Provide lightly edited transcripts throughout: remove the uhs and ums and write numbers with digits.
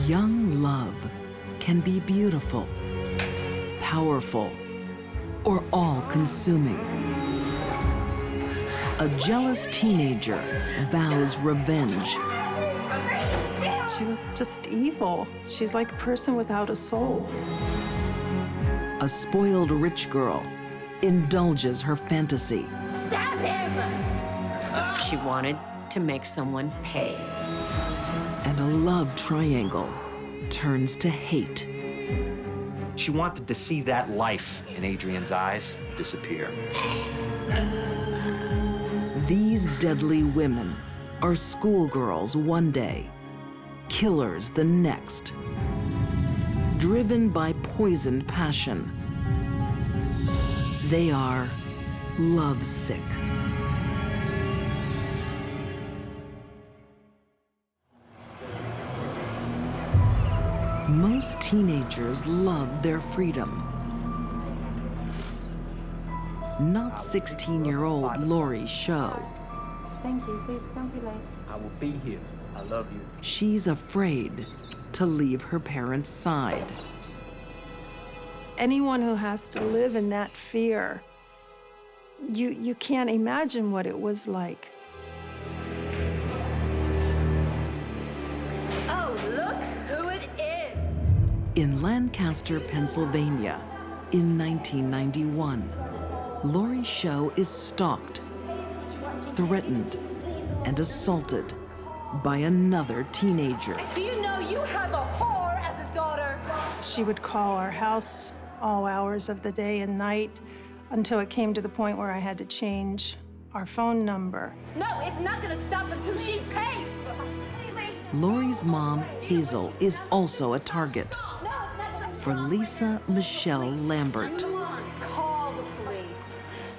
Young love can be beautiful, powerful, or all-consuming. A jealous teenager vows revenge. She was just evil. She's like a person without a soul. A spoiled rich girl indulges her fantasy. Stab him! She wanted to make someone pay. And a love triangle turns to hate. She wanted to see that life in Adrienne's eyes disappear. These deadly women are schoolgirls one day, killers the next. Driven by poisoned passion, they are lovesick. Most teenagers love their freedom. Not 16-year-old Lori Show. Thank you. Please don't be late. I will be here. I love you. She's afraid to leave her parents' side. Anyone who has to live in that fear, you can't imagine what it was like. Oh, look who it is! In Lancaster, Pennsylvania, in 1991, Lori Show is stalked, threatened, and assaulted by another teenager. Do you know you have a whore as a daughter? She would call our house all hours of the day and night until it came to the point where I had to change our phone number. No, it's not gonna stop until she's paid. Lori's mom, Hazel, is also a target for Lisa Michelle Lambert. Call the police.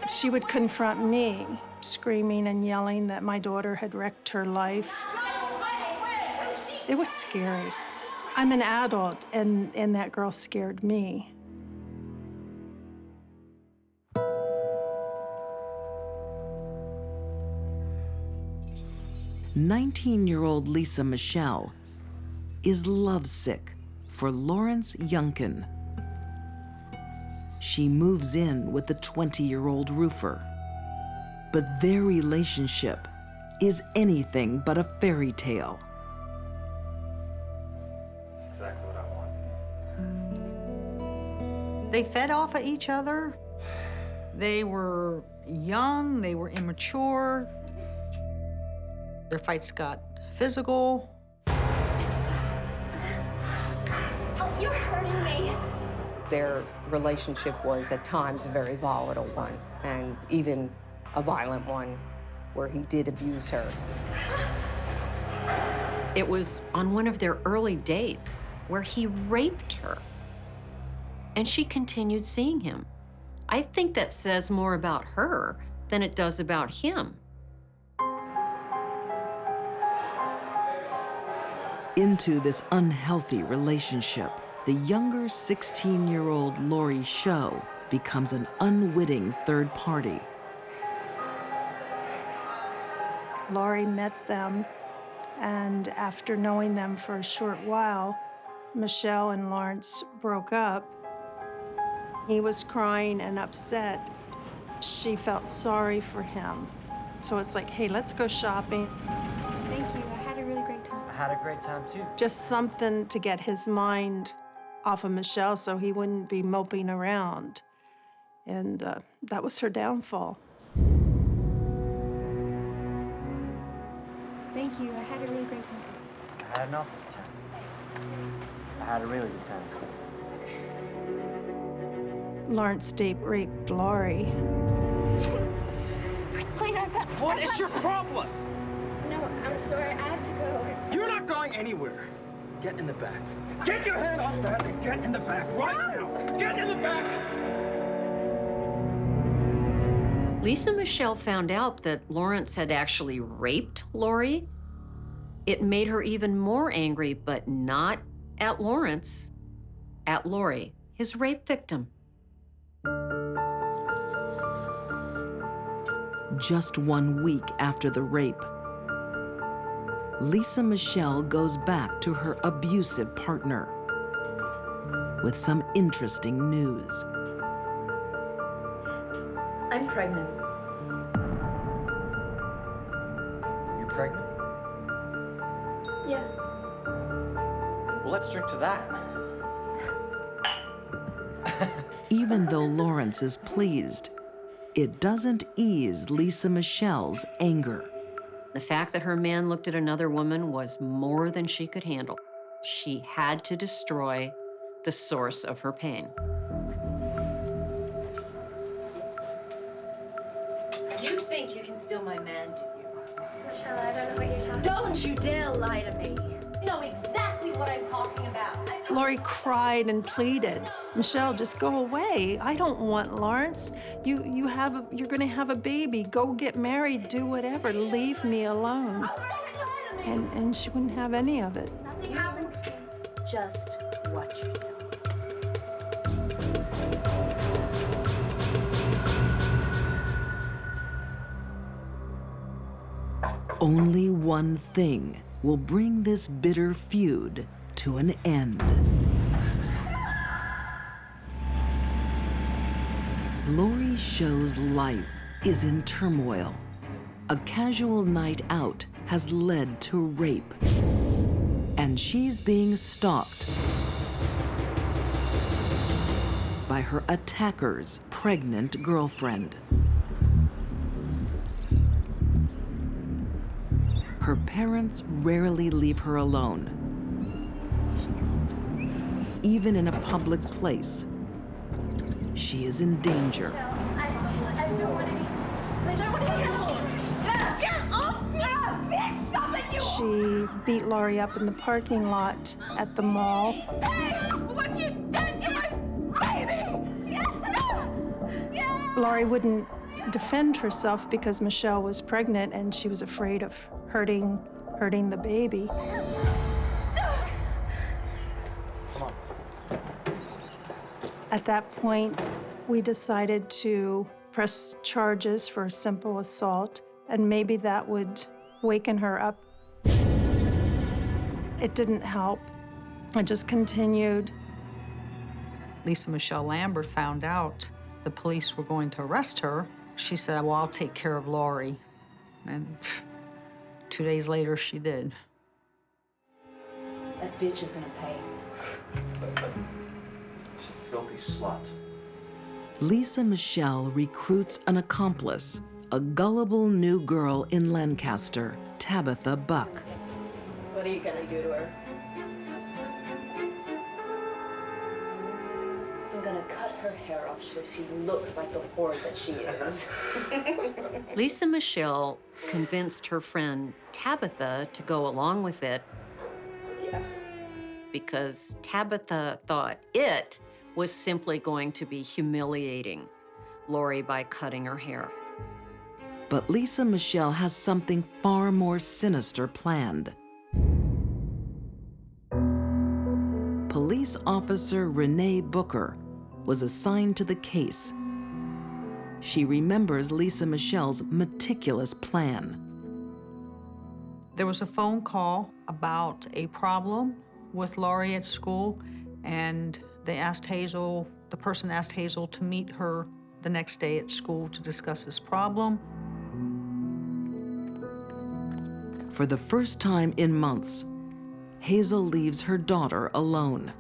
She would confront me, screaming and yelling that my daughter had wrecked her life. It was scary. I'm an adult, and that girl scared me. "19-year-old Lisa Michelle is lovesick for Lawrence Youngkin. She moves in with the 20-year-old roofer, but their relationship is anything but a fairy tale. That's exactly what I want. They fed off of each other. They were young, they were immature. Their fights got physical. Oh, you're hurting me. Their relationship was at times a very volatile one, and even a violent one where he did abuse her. It was on one of their early dates where he raped her, and she continued seeing him. I think that says more about her than it does about him. Into this unhealthy relationship, the younger 16-year-old Lori Show becomes an unwitting third party. Lori met them, and after knowing them for a short while, Michelle and Lawrence broke up. He was crying and upset. She felt sorry for him. So it's like, hey, let's go shopping. Thank you. I had a really great time. I had a great time too. Just something to get his mind off of Michelle so he wouldn't be moping around. And that was her downfall. Thank you. I had a really great time. I had an awesome time. I had a really good time. Lawrence Date raped Lori. Please, What is your problem? No, I'm sorry. I have to go. You're not going anywhere. Get in the back. Get your hand off that and get in the back right now. Get in the back. Lisa Michelle found out that Lawrence had actually raped Lori. It made her even more angry, but not at Lawrence, at Lori, his rape victim. Just 1 week after the rape, Lisa Michelle goes back to her abusive partner with some interesting news. I'm pregnant. You're pregnant? Yeah. Well, let's drink to that. Even though Lawrence is pleased, it doesn't ease Lisa Michelle's anger. The fact that her man looked at another woman was more than she could handle. She had to destroy the source of her pain. You think you can steal my man, do you? Michelle, I don't know what you're talking about. Don't you dare lie to me. You know exactly what I'm talking about. Lori cried and pleaded, Michelle, just go away. I don't want Lawrence. You're gonna have a baby. Go get married, do whatever. Leave me alone. And she wouldn't have any of it. Nothing happened. Just watch yourself. Only one thing will bring this bitter feud to an end. Lori Show's life is in turmoil. A casual night out has led to rape, and she's being stalked by her attacker's pregnant girlfriend. Her parents rarely leave her alone. Even in a public place, she is in danger. I don't want to be. I don't want to be. Get off me! Bitch, stop it, you! She beat Lori up in the parking lot at the mall. Hey, what you done to my baby? Yeah. Lori wouldn't defend herself because Michelle was pregnant and she was afraid of hurting the baby. Come on. At that point, we decided to press charges for simple assault, and maybe that would waken her up. It didn't help. It just continued. Lisa Michelle Lambert found out the police were going to arrest her. She said, well, I'll take care of Lori. And 2 days later, she did. That bitch is gonna pay. She's a filthy slut. Lisa Michelle recruits an accomplice, a gullible new girl in Lancaster, Tabitha Buck. What are you gonna do to her? I'm gonna cut her hair off so she looks like the whore that she is. Lisa Michelle convinced her friend Tabitha to go along with it because Tabitha thought it was simply going to be humiliating Lori by cutting her hair. But Lisa Michelle has something far more sinister planned. Police officer Renee Booker was assigned to the case. She remembers Lisa Michelle's meticulous plan. There was a phone call about a problem with Lori at school, and they asked Hazel, the person asked Hazel to meet her the next day at school to discuss this problem. For the first time in months, Hazel leaves her daughter alone.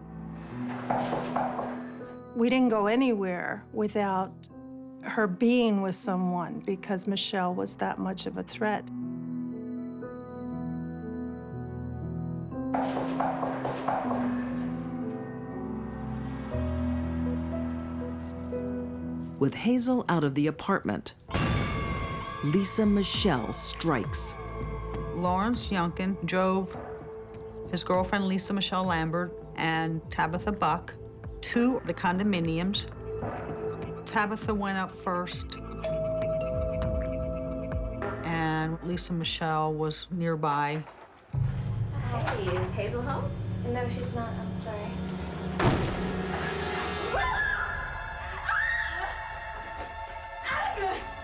We didn't go anywhere without her being with someone because Michelle was that much of a threat. With Hazel out of the apartment, Lisa Michelle strikes. Lawrence Youngkin drove his girlfriend Lisa Michelle Lambert and Tabitha Buck to the condominiums. Tabitha went up first, and Lisa Michelle was nearby. Hey, is Hazel home? No, she's not. I'm sorry.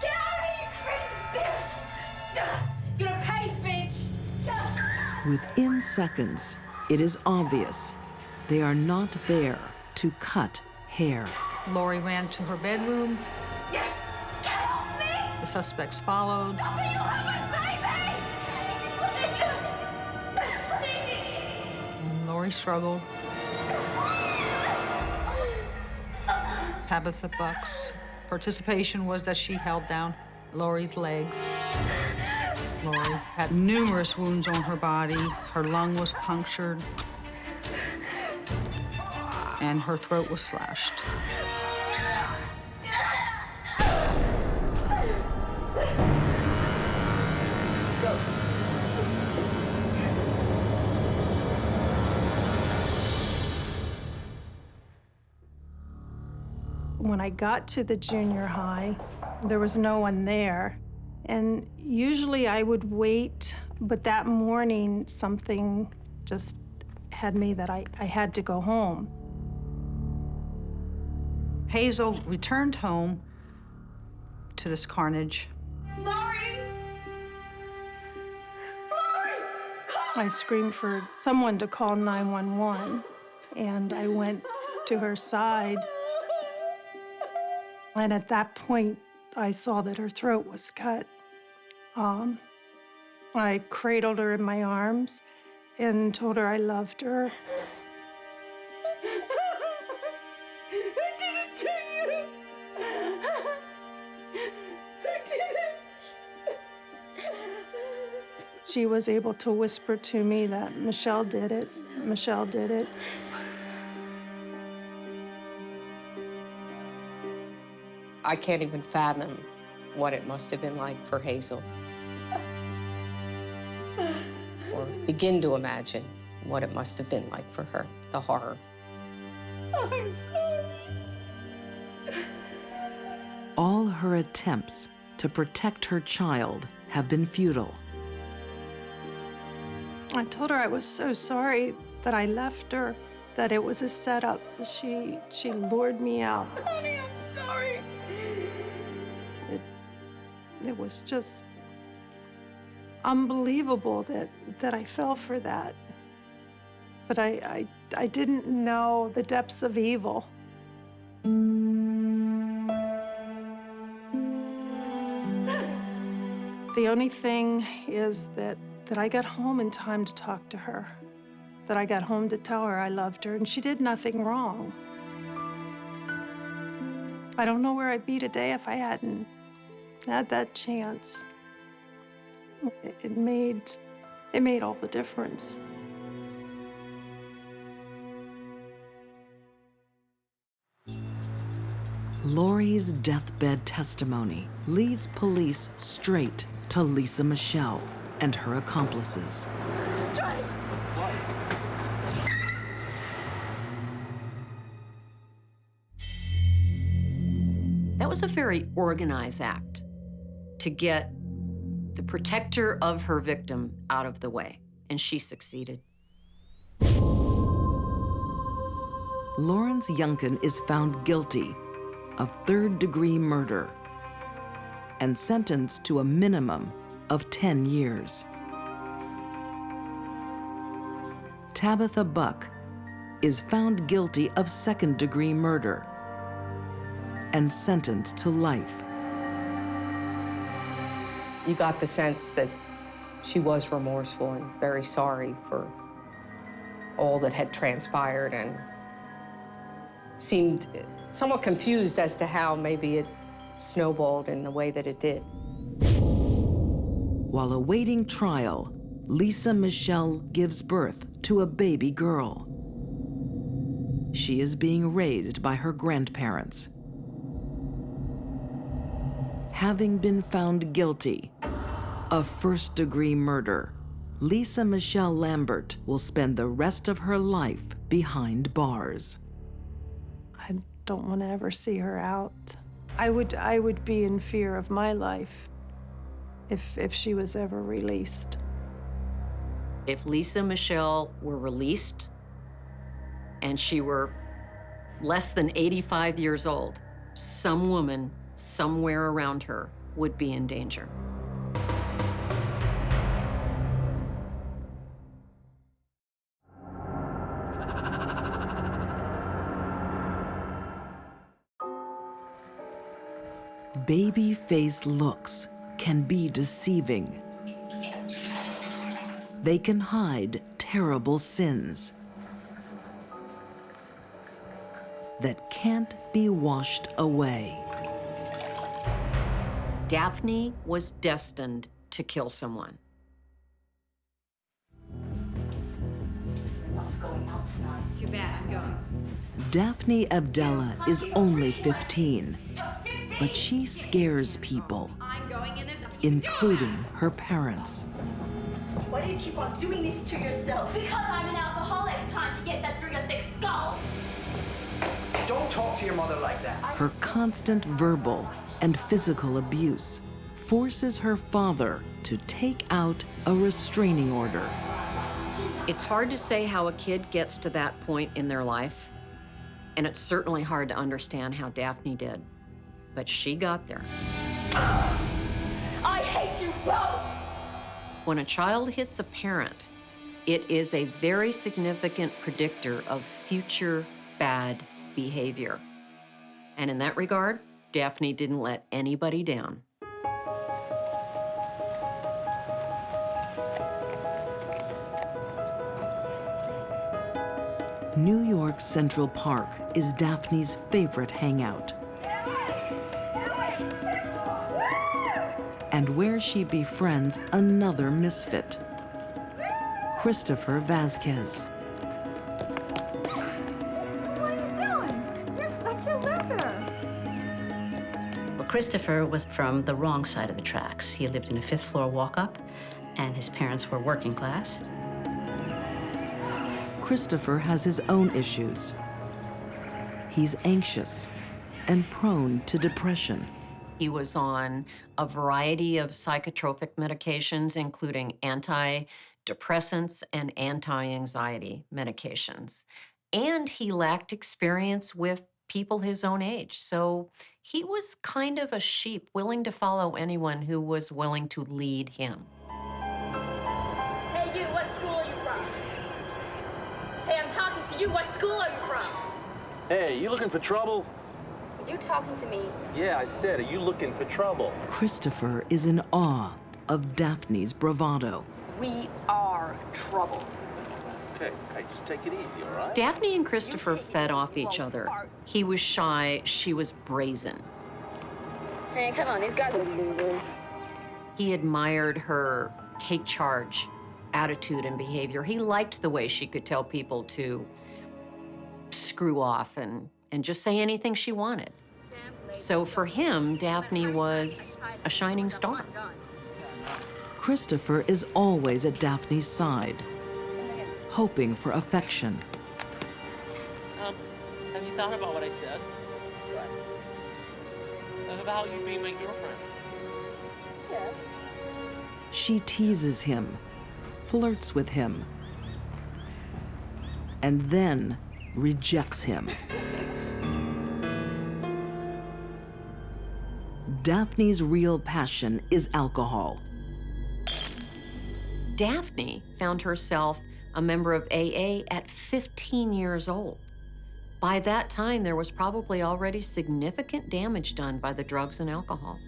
Get out of here, you crazy bitch! You're gonna pay, bitch! Within seconds, it is obvious they are not there to cut hair. Lori ran to her bedroom. Help me! The suspects followed. Tell me you have my baby! And Lori struggled. Tabitha Buck's participation was that she held down Lori's legs. Lori had numerous wounds on her body. Her lung was punctured, and her throat was slashed. When I got to the junior high, there was no one there. And usually I would wait, but that morning something just had me that I had to go home. Hazel returned home to this carnage. Lori! Lori! I screamed for someone to call 911, and I went to her side. And at that point, I saw that her throat was cut. I cradled her in my arms and told her I loved her. I didn't do you! I didn't! She was able to whisper to me that Michelle did it. Michelle did it. I can't even fathom what it must have been like for Hazel. Or begin to imagine what it must have been like for her, the horror. I'm sorry. All her attempts to protect her child have been futile. I told her I was so sorry that I left her, that it was a setup. She lured me out. Honey, I'm sorry. It was just unbelievable that I fell for that. But I didn't know the depths of evil. The only thing is that I got home in time to talk to her, that I got home to tell her I loved her, and she did nothing wrong. I don't know where I'd be today if I hadn't had that chance. It made all the difference. Lori's deathbed testimony leads police straight to Lisa Michelle and her accomplices. That was a very organized act to get the protector of her victim out of the way, and she succeeded. Lawrence Youngkin is found guilty of third-degree murder and sentenced to a minimum of 10 years. Tabitha Buck is found guilty of second-degree murder and sentenced to life. You got the sense that she was remorseful and very sorry for all that had transpired and seemed somewhat confused as to how maybe it snowballed in the way that it did. While awaiting trial, Lisa Michelle gives birth to a baby girl. She is being raised by her grandparents. Having been found guilty of first-degree murder, Lisa Michelle Lambert will spend the rest of her life behind bars. I don't want to ever see her out. I would be in fear of my life if she was ever released. If Lisa Michelle were released and she were less than 85 years old, some woman somewhere around her would be in danger. Baby face looks can be deceiving. They can hide terrible sins that can't be washed away. Daphne was destined to kill someone. Too bad, I'm going. Daphne Abdella is only 15, but she scares people, I'm going in including her parents. Why do you keep on doing this to yourself? Because I'm an alcoholic. Can't you get that through your thick skull? Don't talk to your mother like that. Her constant verbal and physical abuse forces her father to take out a restraining order. It's hard to say how a kid gets to that point in their life, and it's certainly hard to understand how Daphne did, but she got there. I hate you both! When a child hits a parent, it is a very significant predictor of future bad behavior. And in that regard, Daphne didn't let anybody down. New York's Central Park is Daphne's favorite hangout, and where she befriends another misfit, Christopher Vasquez. What are you doing? You're such a loser. Well, Christopher was from the wrong side of the tracks. He lived in a fifth-floor walk-up, and his parents were working class. Christopher has his own issues. He's anxious and prone to depression. He was on a variety of psychotropic medications, including antidepressants and anti-anxiety medications. And he lacked experience with people his own age. So he was kind of a sheep, willing to follow anyone who was willing to lead him. Hey, you, what school are you from? Hey, I'm talking to you. What school are you from? Hey, you looking for trouble? Are you talking to me? Yeah, I said, are you looking for trouble? Christopher is in awe of Daphne's bravado. We are trouble. Okay, hey, just take it easy, all right? Daphne and Christopher fed off each other. He was shy, she was brazen. Hey, come on, these guys are losers. He admired her take charge attitude and behavior. He liked the way she could tell people to screw off and just say anything she wanted. So for him, Daphne was a shining star. Christopher is always at Daphne's side, hoping for affection. Have you thought about what I said? About you being my girlfriend. Yeah. She teases him, flirts with him, and then rejects him. Daphne's real passion is alcohol. Daphne found herself a member of AA at 15 years old. By that time, there was probably already significant damage done by the drugs and alcohol.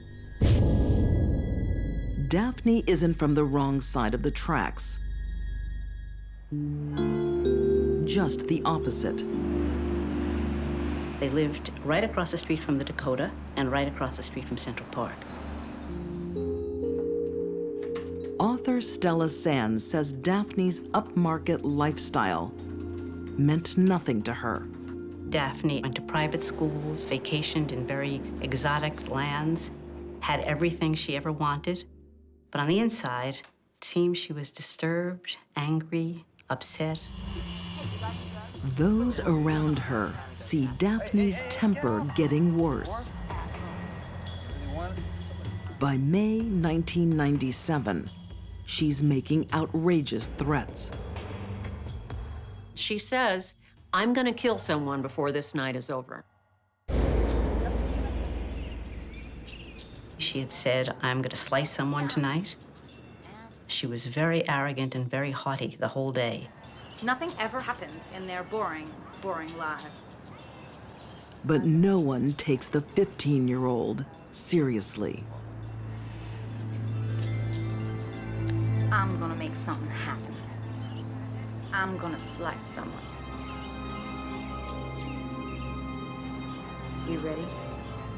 Daphne isn't from the wrong side of the tracks. Just the opposite. They lived right across the street from the Dakota and right across the street from Central Park. Author Stella Sands says Daphne's upmarket lifestyle meant nothing to her. Daphne went to private schools, vacationed in very exotic lands, had everything she ever wanted. But on the inside, it seemed she was disturbed, angry, upset. Those around her see Daphne's temper getting worse. By May 1997, she's making outrageous threats. She says, "I'm gonna kill someone before this night is over." She had said, "I'm going to slice someone tonight." She was very arrogant and very haughty the whole day. Nothing ever happens in their boring, boring lives. But no one takes the 15-year-old seriously. I'm gonna make something happen. I'm gonna slice someone. You ready?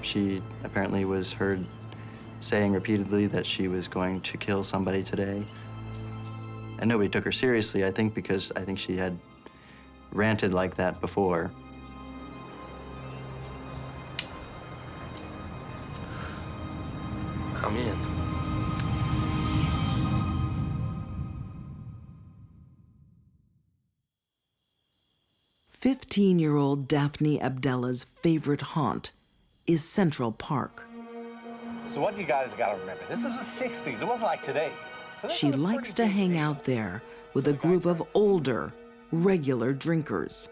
She apparently was heard saying repeatedly that she was going to kill somebody today. And nobody took her seriously, I think, because I think she had ranted like that before. I'm in. "15-year-old Daphne Abdella's favorite haunt is Central Park. So what you guys got to remember, this was the 60s. It wasn't like today. So this She was a likes to pretty big hang deal. out there with a group of older, regular drinkers.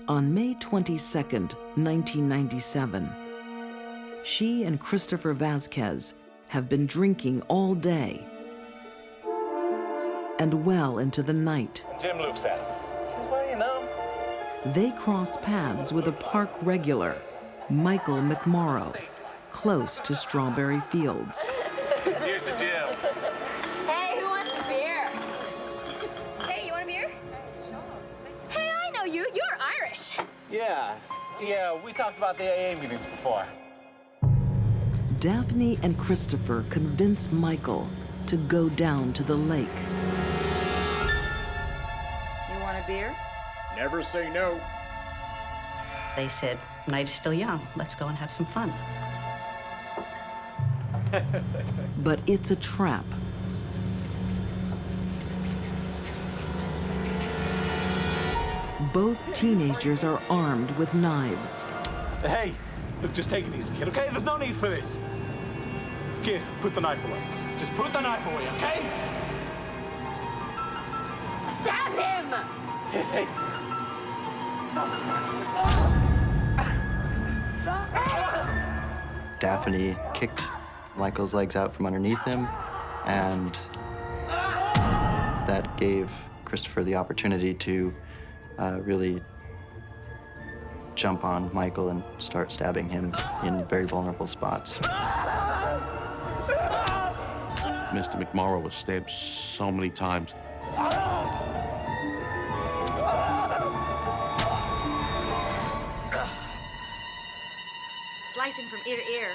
On May 22nd, 1997, she and Christopher Vasquez have been drinking all day and well into the night. Jim looks at him. He says, well, you know. They cross paths with a park regular, Michael McMorrow, close to Strawberry Fields. Here's the Jim. Hey, who wants a beer? Hey, you want a beer? Hey, I know you. You're Irish. Yeah, we talked about the AA meetings before. Daphne and Christopher convince Michael to go down to the lake. You want a beer? Never say no. They said, night is still young. Let's go and have some fun. But it's a trap. Both teenagers are armed with knives. Hey, look, just take it easy, kid, okay? There's no need for this. Kid, put the knife away. Just put the knife away, okay? Stab him! Hey. Daphne kicked Michael's legs out from underneath him, and that gave Christopher the opportunity to really jump on Michael and start stabbing him in very vulnerable spots. Mr. McMorrow was stabbed so many times. Slicing from ear to ear.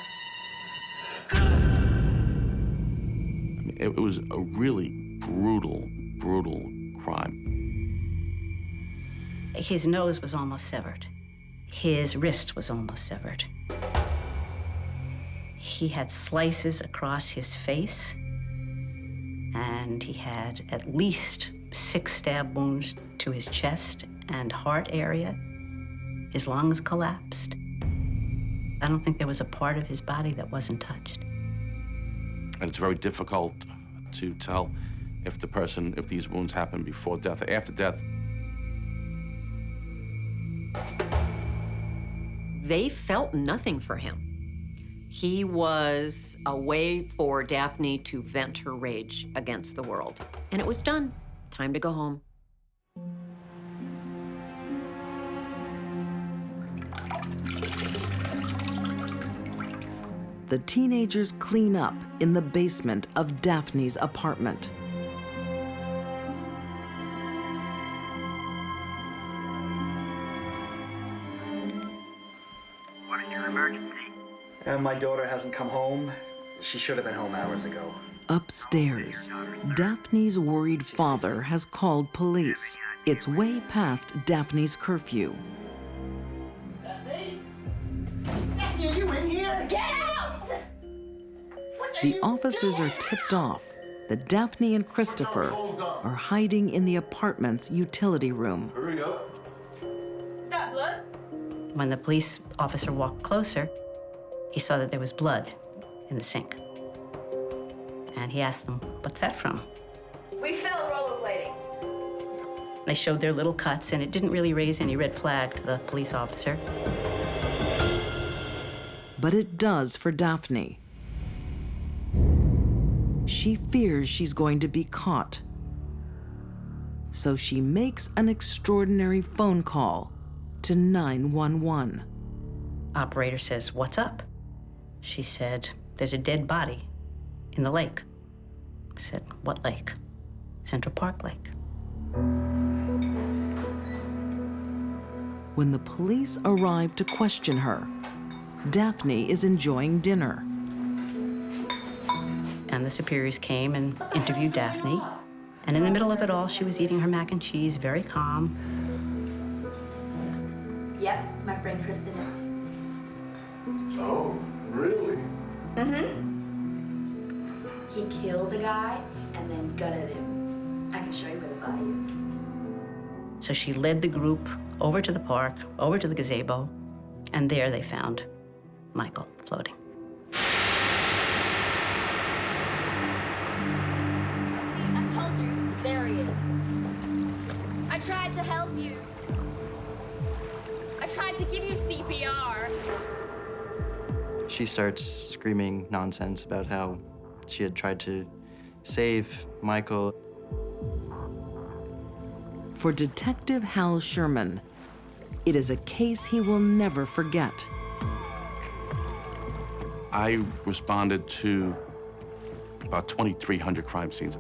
It was a really brutal crime. His nose was almost severed. His wrist was almost severed. He had slices across his face, and he had at least 6 stab wounds to his chest and heart area. His lungs collapsed. I don't think there was a part of his body that wasn't touched. And it's very difficult to tell if these wounds happened before death or after death. They felt nothing for him. He was a way for Daphne to vent her rage against the world. And it was done. Time to go home. The teenagers clean up in the basement of Daphne's apartment. What is your emergency? My daughter hasn't come home. She should have been home hours ago. Upstairs, Daphne's worried father has called police. It's way past Daphne's curfew. Daphne? Daphne, are you in here? Get out! The officers are tipped off that Daphne and Christopher are hiding in the apartment's utility room. Hurry up. Is that blood? When the police officer walked closer, he saw that there was blood in the sink. And he asked them, "What's that from?" We fell rollerblading. They showed their little cuts, and it didn't really raise any red flag to the police officer. But it does for Daphne. She fears she's going to be caught. So she makes an extraordinary phone call to 911. Operator says, "What's up?" She said, "There's a dead body in the lake." I said, "What lake?" "Central Park Lake." When the police arrive to question her, Daphne is enjoying dinner. And the superiors came and interviewed Daphne. And in the middle of it all, she was eating her mac and cheese, very calm. Yep, my friend Kristen. Oh, really? Mm-hmm. He killed the guy and then gutted him. I can show you where the body is. So she led the group over to the park, over to the gazebo, and there they found Michael floating. I told you, there he is. I tried to help you. I tried to give you CPR. She starts screaming nonsense about how she had tried to save Michael. For Detective Hal Sherman, it is a case he will never forget. I responded to about 2,300 crime scenes,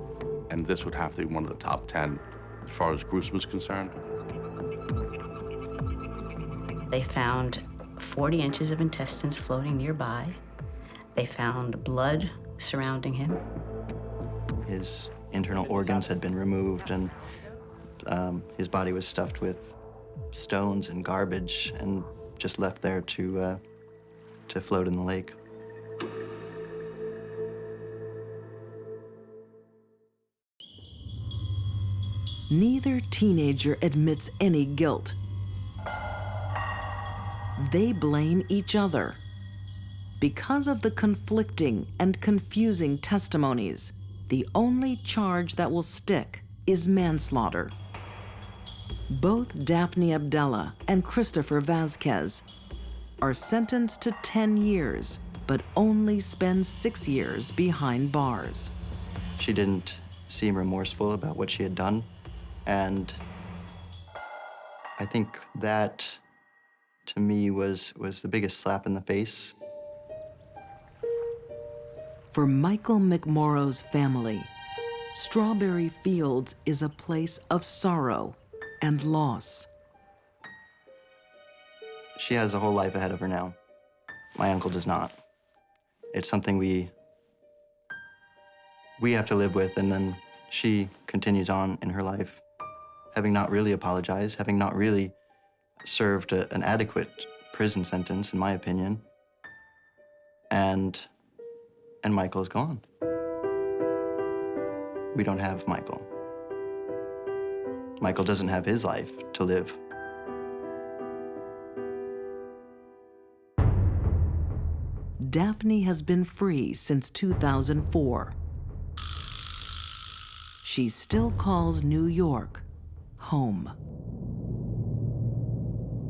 and this would have to be one of the top 10 as far as gruesome is concerned. They found 40 inches of intestines floating nearby. They found blood surrounding him. His internal organs had been removed, and his body was stuffed with stones and garbage and just left there to float in the lake. Neither teenager admits any guilt. They blame each other. Because of the conflicting and confusing testimonies, the only charge that will stick is manslaughter. Both Daphne Abdella and Christopher Vasquez are sentenced to 10 years, but only spend 6 years behind bars. She didn't seem remorseful about what she had done, and I think that, to me, was the biggest slap in the face. For Michael McMorrow's family, Strawberry Fields is a place of sorrow and loss. She has a whole life ahead of her now. My uncle does not. It's something we have to live with, and then she continues on in her life, having not really apologized, having not really served an adequate prison sentence, in my opinion. And Michael's gone. We don't have Michael. Michael doesn't have his life to live. Daphne has been free since 2004. She still calls New York home.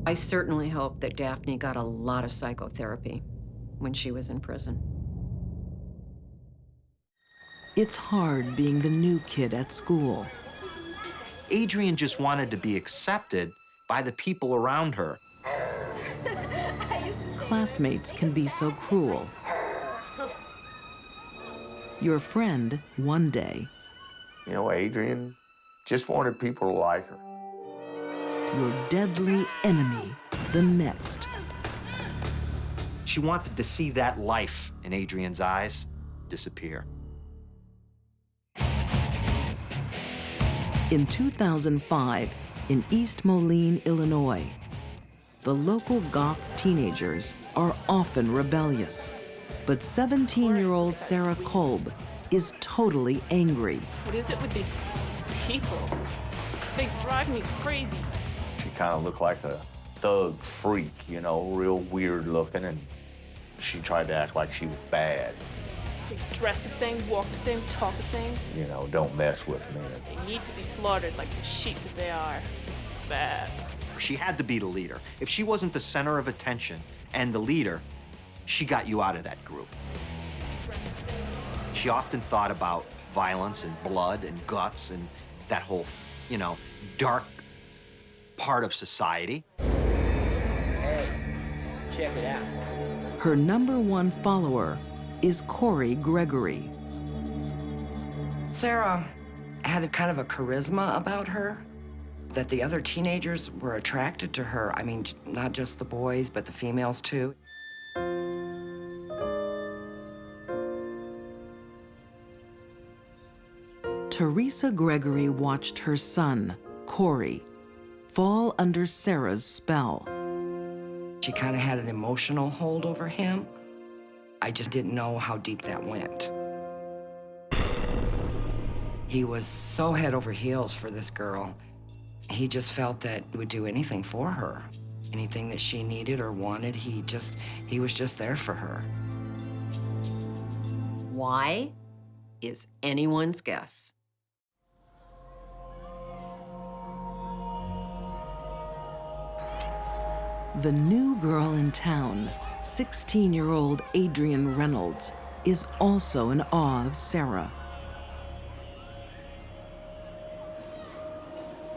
I certainly hope that Daphne got a lot of psychotherapy when she was in prison. It's hard being the new kid at school. Adrienne just wanted to be accepted by the people around her. Classmates can be so cruel. Your friend, one day. You know, Adrienne just wanted people to like her. Your deadly enemy, the next. She wanted to see that life in Adrienne's eyes disappear. In 2005, in East Moline, Illinois, the local goth teenagers are often rebellious. But 17-year-old Sarah Kolb is totally angry. What is it with these people? They drive me crazy. She kind of looked like a thug freak, you know, real weird looking, and she tried to act like she was bad. They dress the same, walk the same, talk the same. You know, don't mess with me. They need to be slaughtered like the sheep that they are. Bad. She had to be the leader. If she wasn't the center of attention and the leader, she got you out of that group. She often thought about violence and blood and guts and that whole, you know, dark part of society. Hey, Check it out. Her #1 follower is Corey Gregory. Sarah had a kind of a charisma about her that the other teenagers were attracted to her. I mean, not just the boys, but the females too. Teresa Gregory watched her son, Corey, fall under Sarah's spell. She kind of had an emotional hold over him. I just didn't know how deep that went. He was so head over heels for this girl. He just felt that he would do anything for her. Anything that she needed or wanted, he was just there for her. Why is anyone's guess. The new girl in town, 16-year-old Adrienne Reynolds, is also in awe of Sarah.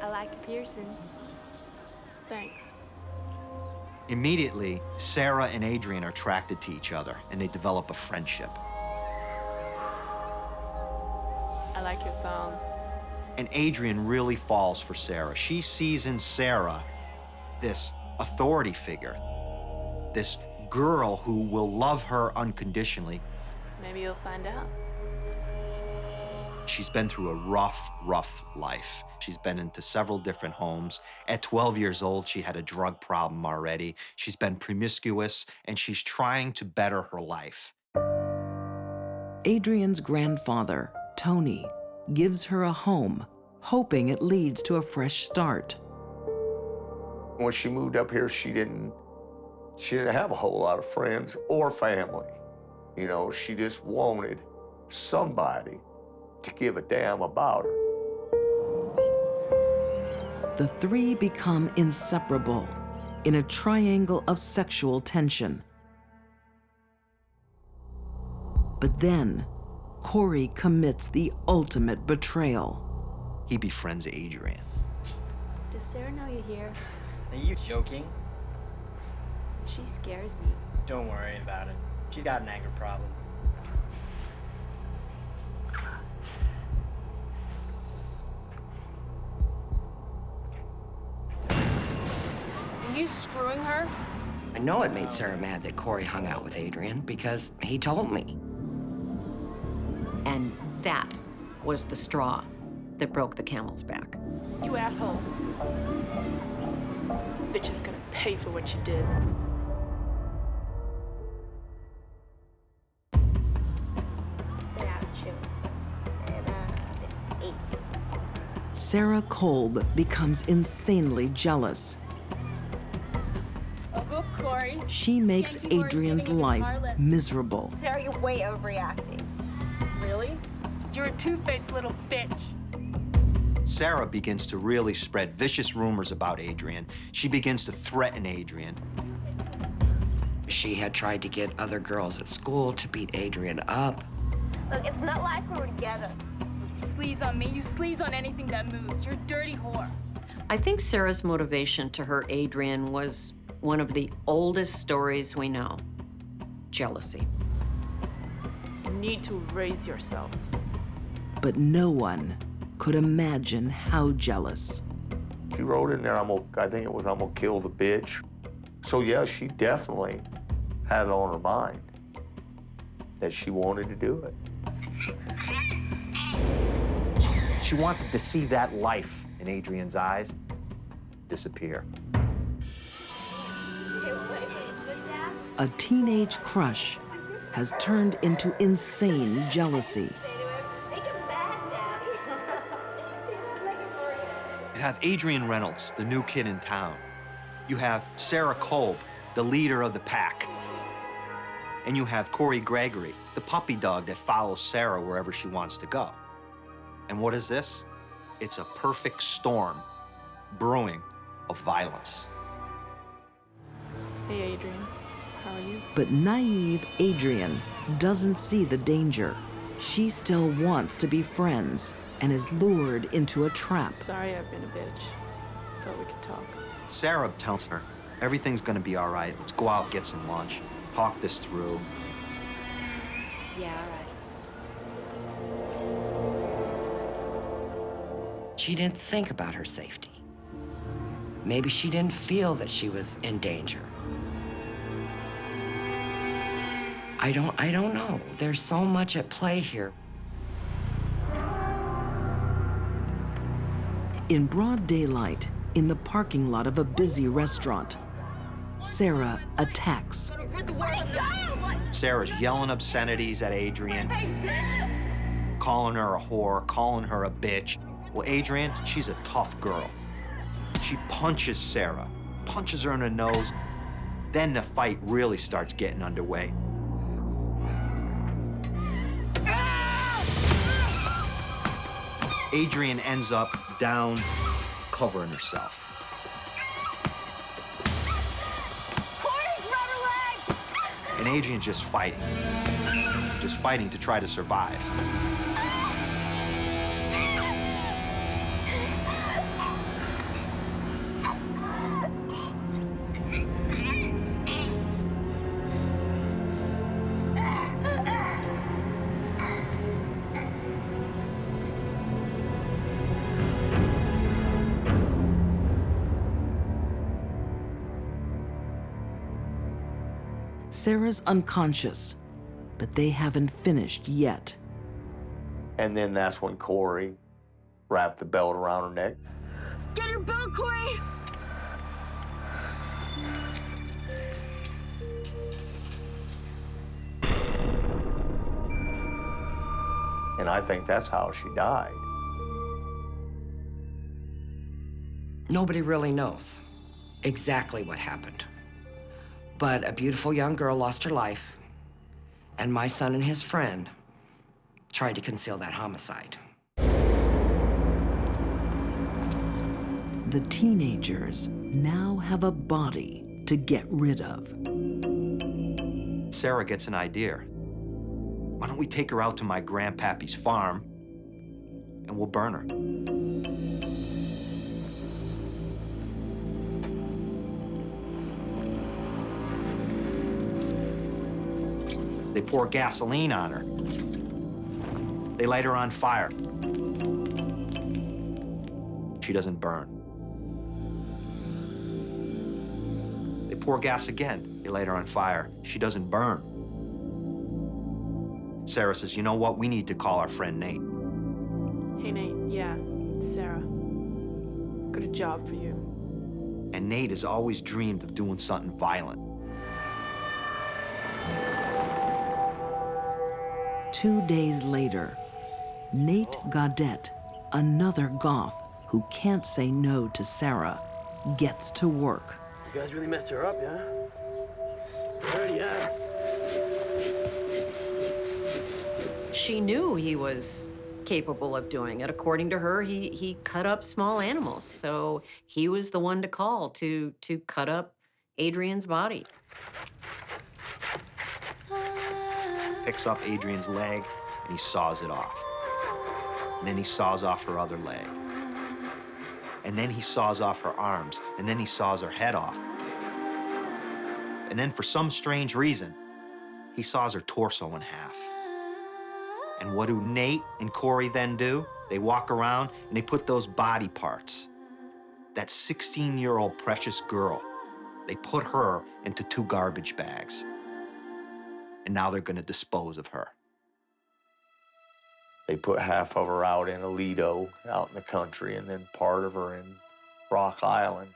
I like your piercings. Thanks. Immediately, Sarah and Adrienne are attracted to each other, and they develop a friendship. I like your thong. And Adrienne really falls for Sarah. She sees in Sarah this authority figure, this girl who will love her unconditionally. Maybe you'll find out. She's been through a rough, rough life. She's been into several different homes. At 12 years old, she had a drug problem already. She's been promiscuous, and she's trying to better her life. Adrienne's grandfather, Tony, gives her a home, hoping it leads to a fresh start. When she moved up here, she didn't have a whole lot of friends or family. You know, she just wanted somebody to give a damn about her. The three become inseparable in a triangle of sexual tension. But then, Corey commits the ultimate betrayal. He befriends Adrienne. Does Sarah know you're here? Are you joking? She scares me. Don't worry about it. She's got an anger problem. Are you screwing her? I know it made Sarah mad that Corey hung out with Adrienne because he told me. And that was the straw that broke the camel's back. You asshole. Bitch is gonna pay for what you did. This is 8. Sarah Kolb becomes insanely jealous. Uncle Corey. She makes Adrienne's life miserable. Sarah, you're way overreacting. Really? You're a two-faced little bitch. Sarah begins to really spread vicious rumors about Adrienne. She begins to threaten Adrienne. She had tried to get other girls at school to beat Adrienne up. Look, it's not like we were together. You sleaze on me, you sleaze on anything that moves. You're a dirty whore. I think Sarah's motivation to hurt Adrienne was one of the oldest stories we know: jealousy. You need to raise yourself. But no one could imagine how jealous. She wrote in there, I think it was, I'm gonna kill the bitch. So yeah, she definitely had it on her mind that she wanted to do it. She wanted to see that life in Adrienne's eyes disappear. A teenage crush has turned into insane jealousy. You have Adrienne Reynolds, the new kid in town. You have Sarah Kolb, the leader of the pack. And you have Corey Gregory, the puppy dog that follows Sarah wherever she wants to go. And what is this? It's a perfect storm brewing of violence. Hey, Adrienne. How are you? But naive Adrienne doesn't see the danger. She still wants to be friends and is lured into a trap. Sorry I've been a bitch. Thought we could talk. Sarah tells her, Everything's gonna be all right. Let's go out, get some lunch, talk this through. Yeah, all right. She didn't think about her safety. Maybe she didn't feel that she was in danger. I don't know. There's so much at play here. In broad daylight, in the parking lot of a busy restaurant, Sarah attacks. Sarah's yelling obscenities at Adrienne, calling her a whore, calling her a bitch. Well, Adrienne, she's a tough girl. She punches Sarah, punches her in the nose. Then the fight really starts getting underway. Adrienne ends up down, covering herself. And Adrienne's just fighting to try to survive. Sarah's unconscious, but they haven't finished yet. And then that's when Corey wrapped the belt around her neck. Get your belt, Corey! And I think that's how she died. Nobody really knows exactly what happened. But a beautiful young girl lost her life, and my son and his friend tried to conceal that homicide. The teenagers now have a body to get rid of. Sarah gets an idea. Why don't we take her out to my grandpappy's farm and we'll burn her? They pour gasoline on her. They light her on fire. She doesn't burn. They pour gas again. They light her on fire. She doesn't burn. Sarah says, you know what? We need to call our friend Nate. Hey, Nate. Yeah, it's Sarah. Got a job for you. And Nate has always dreamed of doing something violent. 2 days later, Nate Gaudette, another goth who can't say no to Sarah, gets to work. You guys really messed her up, yeah? Sturdy ass. She knew he was capable of doing it. According to her, he cut up small animals, so he was the one to call to cut up Adrienne's body. Picks up Adrienne's leg and he saws it off. And then he saws off her other leg. And then he saws off her arms. And then he saws her head off. And then for some strange reason, he saws her torso in half. And what do Nate and Corey then do? They walk around and they put those body parts, that 16-year-old precious girl, they put her into 2 garbage bags. And now they're gonna dispose of her. They put half of her out in Aledo, out in the country, and then part of her in Rock Island.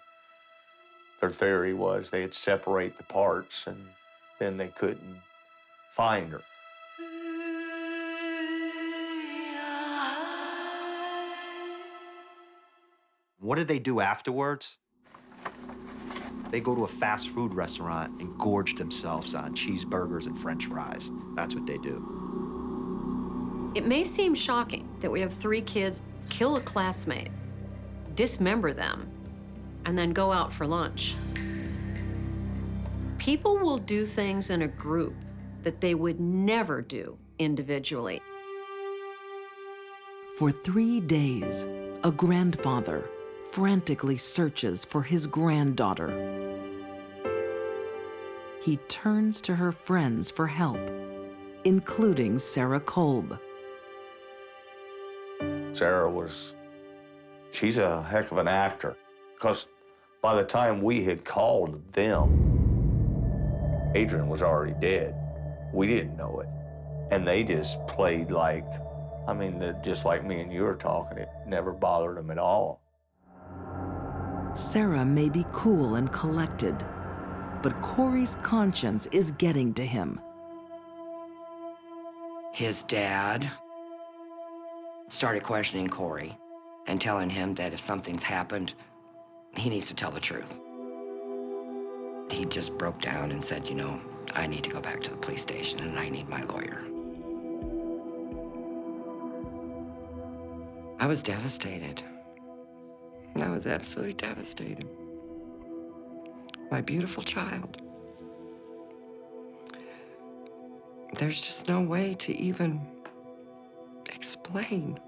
Their theory was they'd separate the parts and then they couldn't find her. What did they do afterwards? They go to a fast food restaurant and gorge themselves on cheeseburgers and French fries. That's what they do. It may seem shocking that we have 3 kids kill a classmate, dismember them, and then go out for lunch. People will do things in a group that they would never do individually. For 3 days, a grandfather frantically searches for his granddaughter. he turns to her friends for help, including Sarah Kolb. Sarah she's a heck of an actor, because by the time we had called them, Adrienne was already dead. We didn't know it. And they just played like, just like me and you are talking. It never bothered them at all. Sarah may be cool and collected, but Corey's conscience is getting to him. His dad started questioning Corey and telling him that if something's happened, he needs to tell the truth. He just broke down and said, you know, I need to go back to the police station and I need my lawyer. I was devastated. I was absolutely devastated. My beautiful child. There's just no way to even explain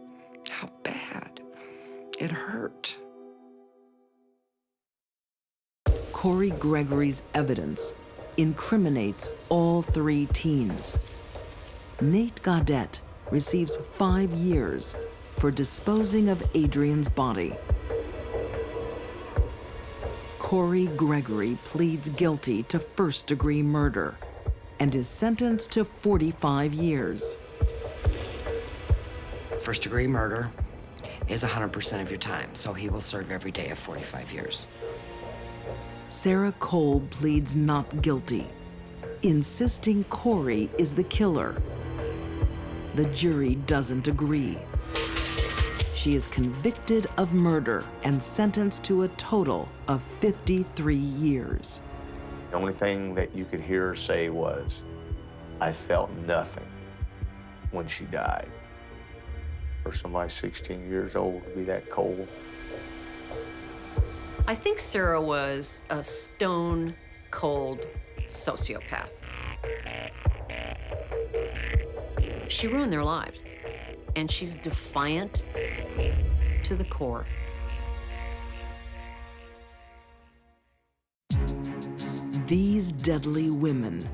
how bad it hurt. Corey Gregory's evidence incriminates all three teens. Nate Gaudette receives 5 years for disposing of Adrienne's body. Corey Gregory pleads guilty to first-degree murder and is sentenced to 45 years. First-degree murder is 100% of your time, so he will serve every day of 45 years. Sarah Kolb pleads not guilty, insisting Corey is the killer. The jury doesn't agree. She is convicted of murder and sentenced to a total of 53 years. The only thing that you could hear her say was, I felt nothing when she died. For somebody 16 years old to be that cold. I think Sarah was a stone-cold sociopath. She ruined their lives, and she's defiant to the core. These deadly women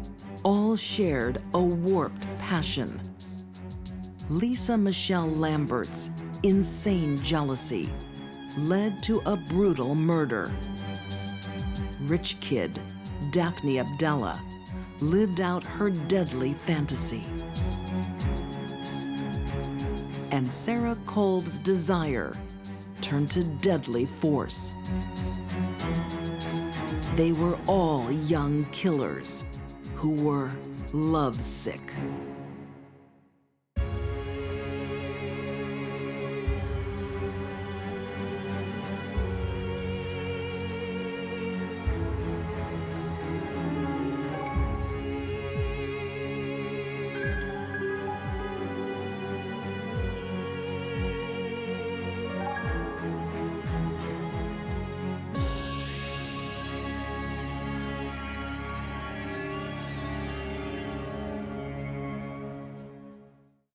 all shared a warped passion. Lisa Michelle Lambert's insane jealousy led to a brutal murder. Rich kid Daphne Abdallah lived out her deadly fantasy. And Sarah Kolb's desire turned to deadly force. They were all young killers who were lovesick.